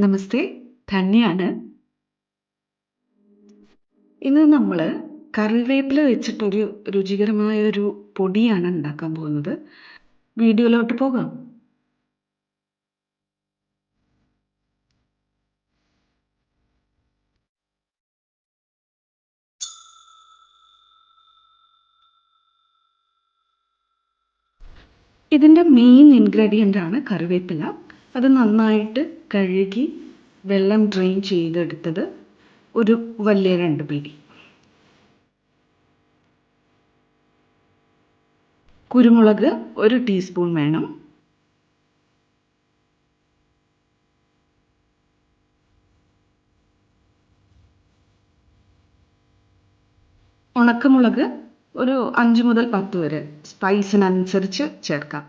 നമസ്തേ, ധന്യാണ്. ഇന്ന് നമ്മൾ കറിവേപ്പില വെച്ചിട്ടൊരു രുചികരമായ ഒരു പൊടിയാണ് ഉണ്ടാക്കാൻ പോകുന്നത്. വീഡിയോയിലോട്ട് പോകാം. ഇതിൻ്റെ മെയിൻ ഇൻഗ്രീഡിയൻ്റ് ആണ് കറിവേപ്പില. അത് നന്നായിട്ട് കഴുകി വെള്ളം ഡ്രെയിൻ ചെയ്തെടുത്തത് ഒരു വലിയ 2 പിടി. കുരുമുളക് 1 ടീസ്പൂൺ വേണം. ഉണക്കമുളക് ഒരു 5 മുതൽ 10 വരെ സ്പൈസിനനുസരിച്ച് ചേർക്കാം.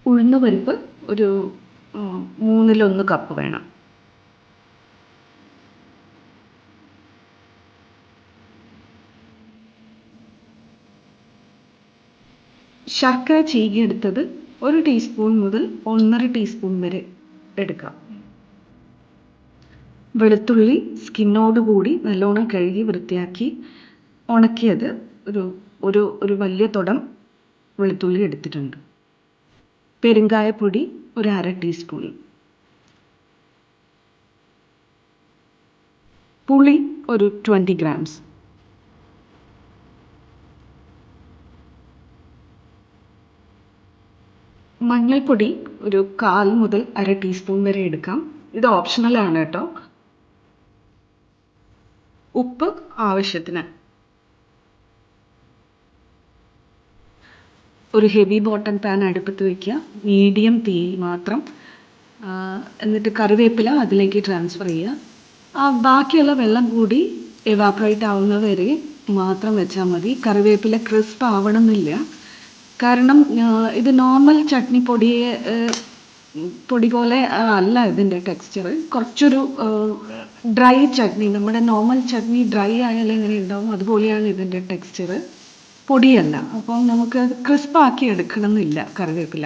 ഉഴുന്നുപരിപ്പ് ഒരു 1/3 കപ്പ് വേണം. ശർക്കര ചീകിയെടുത്തത് 1 ടീസ്പൂൺ മുതൽ 1.5 ടീസ്പൂൺ വരെ എടുക്കാം. വെളുത്തുള്ളി സ്കിന്നോട് കൂടി നല്ലോണം കഴുകി വൃത്തിയാക്കി ഉണക്കിയത് ഒരു വലിയ തുടം വെളുത്തുള്ളി എടുത്തിട്ടുണ്ട്. പെരുങ്കായപ്പൊടി ഒരു 1/2 ടീസ്പൂൺ. പുളി ഒരു 20 ഗ്രാംസ്. മഞ്ഞൾപ്പൊടി ഒരു 1/4 മുതൽ 1/2 ടീസ്പൂൺ വരെ എടുക്കാം. ഇത് ഓപ്ഷണലാണ് കേട്ടോ. ഉപ്പ് ആവശ്യത്തിന്. ഒരു ഹെവി ബോട്ടം പാൻ അടുപ്പത്ത് വയ്ക്കുക. മീഡിയം തീയിൽ മാത്രം. എന്നിട്ട് കറിവേപ്പില അതിലേക്ക് ട്രാൻസ്ഫർ ചെയ്യുക. ബാക്കിയുള്ള വെള്ളം കൂടി എവാപ്രേറ്റ് ആവുന്നത് വരെ മാത്രം വെച്ചാൽ മതി. കറിവേപ്പില ക്രിസ്പ് ആവണമെന്നില്ല. കാരണം ഇത് നോർമൽ ചട്നി പൊടി പോലെ അല്ല ഇതിൻ്റെ ടെക്സ്ചർ. കുറച്ചൊരു ഡ്രൈ ചട്നി, നമ്മുടെ നോർമൽ ചട്നി ഡ്രൈ ആയാലും എങ്ങനെ ഉണ്ടാവും അതുപോലെയാണ് ഇതിൻ്റെ ടെക്സ്ചർ. പൊടിയല്ല. അപ്പം നമുക്ക് ക്രിസ്പാക്കി എടുക്കണമെന്നില്ല കറിവേപ്പില.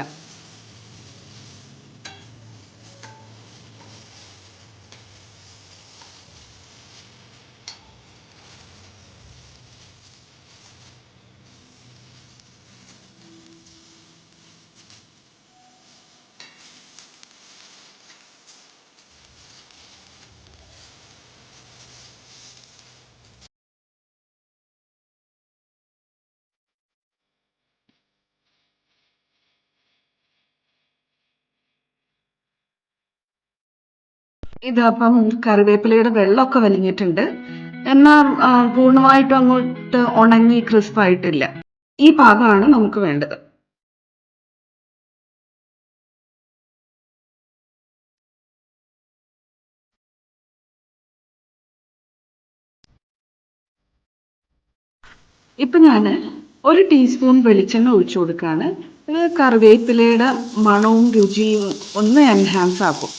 ഇതപ്പം കറിവേപ്പിലയുടെ വെള്ളമൊക്കെ വലിഞ്ഞിട്ടുണ്ട്. എന്നാൽ പൂർണ്ണമായിട്ടും അങ്ങോട്ട് ഉണങ്ങി ക്രിസ്പായിട്ടില്ല. ഈ പാകമാണ് നമുക്ക് വേണ്ടത്. ഇപ്പം ഞാൻ 1 ടീസ്പൂൺ വെളിച്ചെണ്ണ ഒഴിച്ചു കൊടുക്കുകയാണ്. ഇത് കറിവേപ്പിലയുടെ മണവും രുചിയും ഒന്ന് എൻഹാൻസ് ആക്കും.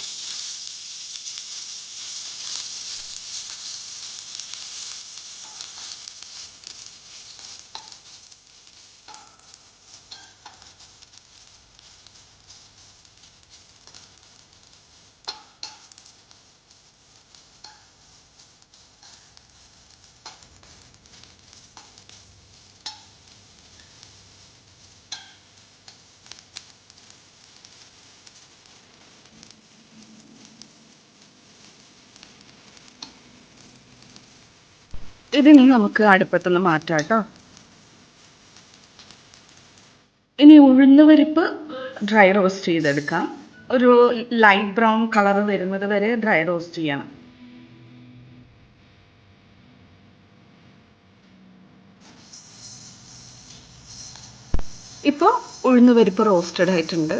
ഇതിനി നമുക്ക് അടുപ്പത്തുനിന്ന് മാറ്റാം കേട്ടോ. ഇനി ഉഴുന്നുപരിപ്പ് ഡ്രൈ റോസ്റ്റ് ചെയ്തെടുക്കാം. ഒരു ലൈറ്റ് ബ്രൗൺ കളർ വരുന്നത് വരെ ഡ്രൈ റോസ്റ്റ് ചെയ്യണം. ഇപ്പോൾ ഉഴുന്നുപരിപ്പ് റോസ്റ്റഡ് ആയിട്ടുണ്ട്.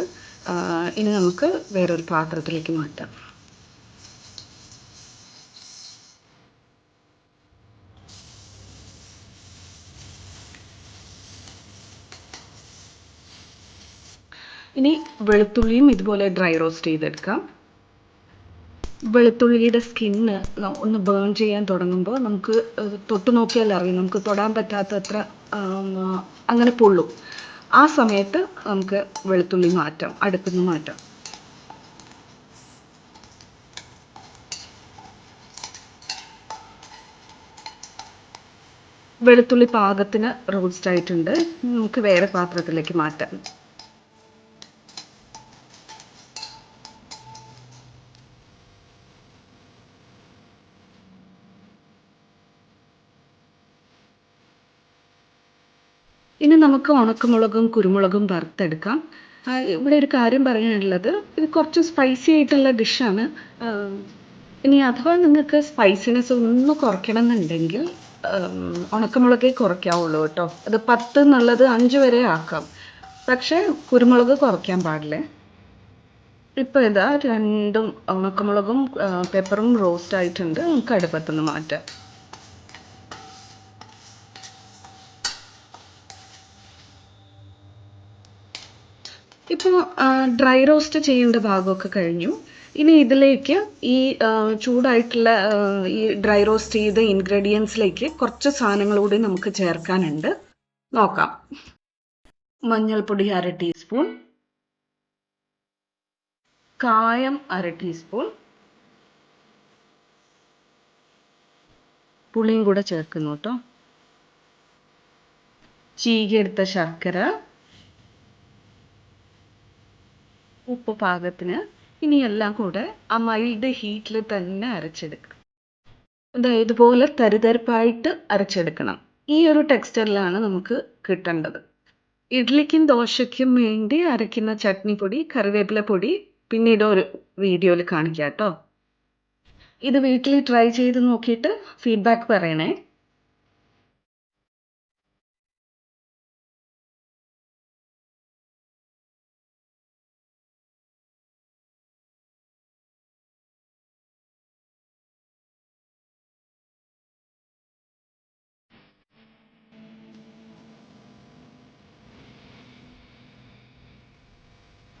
ഇനി നമുക്ക് വേറൊരു പാത്രത്തിലേക്ക് മാറ്റാം. ഇനി വെളുത്തുള്ളിയും ഇതുപോലെ ഡ്രൈ റോസ്റ്റ് ചെയ്തെടുക്കാം. വെളുത്തുള്ളിയുടെ സ്കിന്ന് ഒന്ന് ബേൺ ചെയ്യാൻ തുടങ്ങുമ്പോൾ നമുക്ക് തൊട്ട് നോക്കിയാൽ അറിയാം, നമുക്ക് തൊടാൻ പറ്റാത്തത്ര അങ്ങനെ പൊള്ളും. ആ സമയത്ത് നമുക്ക് വെളുത്തുള്ളി മാറ്റാം, അടുപ്പിൽ നിന്ന് മാറ്റാം. വെളുത്തുള്ളി പാകത്തിന് റോസ്റ്റ് ആയിട്ടുണ്ട്. നമുക്ക് വേറെ പാത്രത്തിലേക്ക് മാറ്റാം. ഇനി നമുക്ക് ഉണക്കമുളകും കുരുമുളകും വറുത്തെടുക്കാം. ഇവിടെ ഒരു കാര്യം പറയാനുള്ളത്, ഇത് കുറച്ച് സ്പൈസി ആയിട്ടുള്ള ഡിഷാണ്. ഇനി അഥവാ നിങ്ങൾക്ക് സ്പൈസിനെസ് ഒന്ന് കുറയ്ക്കണം എന്നുണ്ടെങ്കിൽ ഉണക്കമുളകേ കുറയ്ക്കാവുള്ളൂ കേട്ടോ. അത് 10 എന്നുള്ളത് 5 വരെ ആക്കാം, പക്ഷേ കുരുമുളക് കുറയ്ക്കാൻ പാടില്ലേ. ഇപ്പോൾ ഇതാ രണ്ടും ഉണക്കമുളകും പെപ്പറും റോസ്റ്റ് ആയിട്ടുണ്ട്. നമുക്ക് അടുപ്പത്തുനിന്ന് മാറ്റാം. ഇപ്പോൾ ഡ്രൈ റോസ്റ്റ് ചെയ്യേണ്ട ഭാഗമൊക്കെ കഴിഞ്ഞു. ഇനി ഇതിലേക്ക് ഈ ചൂടായിട്ടുള്ള ഈ ഡ്രൈ റോസ്റ്റ് ചെയ്ത ഇൻഗ്രീഡിയൻസിലേക്ക് കുറച്ച് സാധനങ്ങൾ കൂടി നമുക്ക് ചേർക്കാനുണ്ട്. നോക്കാം. മഞ്ഞൾപ്പൊടി 1/2 ടീസ്പൂൺ, കായം 1/2 ടീസ്പൂൺ, പുളിയും കൂടെ ചേർക്കുന്നു കേട്ടോ. ചീകിയെടുത്ത ശർക്കര, ഉപ്പ് പാകത്തിന്. ഇനി എല്ലാം കൂടെ ആ മൈൽഡ് ഹീറ്റിൽ തന്നെ അരച്ചെടുക്കണം. ഇതുപോലെ തരിതരിപ്പായിട്ട് അരച്ചെടുക്കണം. ഈ ഒരു ടെക്സ്ചറിലാണ് നമുക്ക് കിട്ടേണ്ടത്. ഇഡ്ലിക്കും ദോശയ്ക്കും വേണ്ടി അരയ്ക്കുന്ന ചട്നി പൊടി, കറിവേപ്പില പൊടി പിന്നീട് ഒരു വീഡിയോയിൽ കാണിക്കാം കേട്ടോ. ഇത് വീട്ടിൽ ട്രൈ ചെയ്ത് നോക്കിയിട്ട് ഫീഡ്ബാക്ക് പറയണേ.